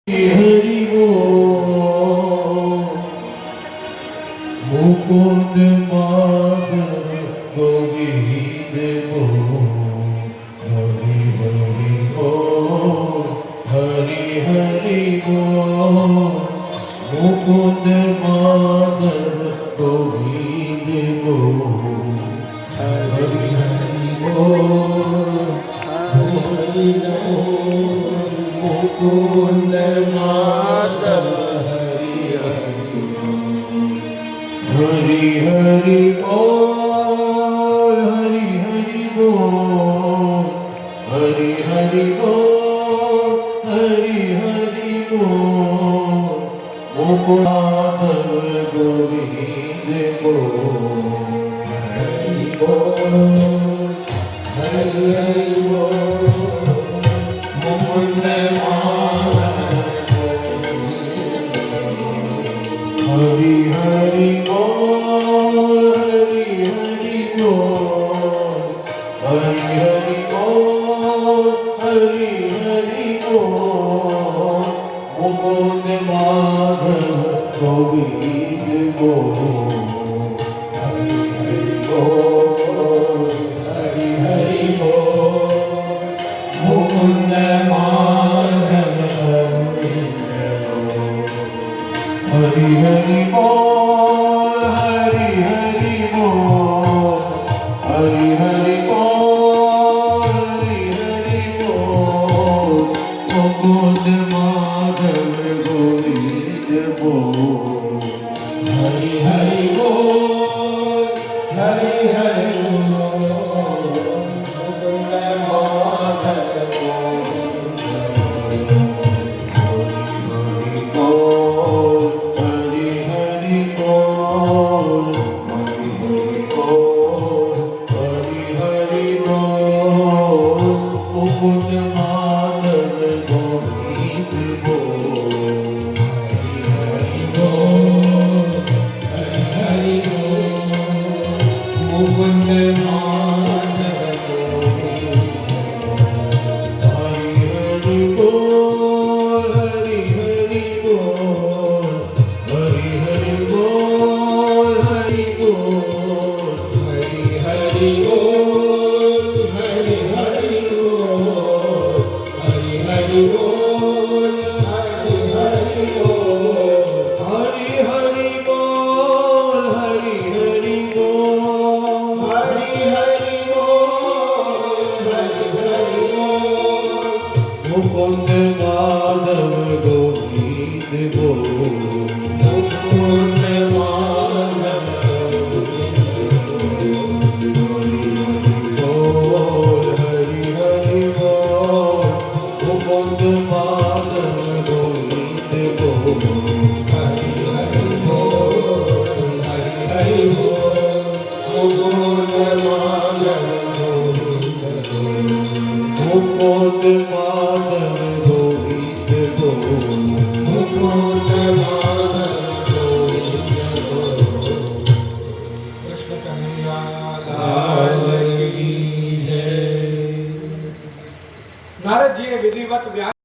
हरि मुकुंद माधव गोविंद हरि हरि बोल हरि हरि बोल मुकुंद माधव गोविंद हरि हरि बोल हरि मुकुंद माधव हरि हरि बोल हरि हरि बोल हरि हरि बोल हरि हरि बोल मुकुंद माधव गोविंद हरि बोल हरि हरि बोल मुकुंद हरि हरि बोल हरि हरि बोल हरि हरि बोल हरि हरि बोल मुकुंद माधव गोविंद हरि हरि बोल हरि हरि बोल मुकुंद माधव हरि हरि बोल हरि हरि बोल हरि हरि बोल हरि हरि बोल मुकुंद माधव गोविंद हरि हरि बोल हरि हरि बोल मुकुंद माधव मुकुंद माधव गोविंद हरि बोल हरि हरि बोल मुकुंद माधव हरि हरि बोल हरि हरि बोल हरि हरि बोल हरि बोल हरि हरि बोल हरि हरि बोल हरि हरि बोल हरि हरि बोल हरि हरि बोल हरि हरि बोल हरि हरि बोल हरि हरि बोल मुकुंद माधव गोविंद मुकुंद माधव बोल हरि हरि बोल मुकुंद माधव गोविंद हरि हरि बोल हरि हरि बोल मुकुंद माधव गोविंद मुकुंद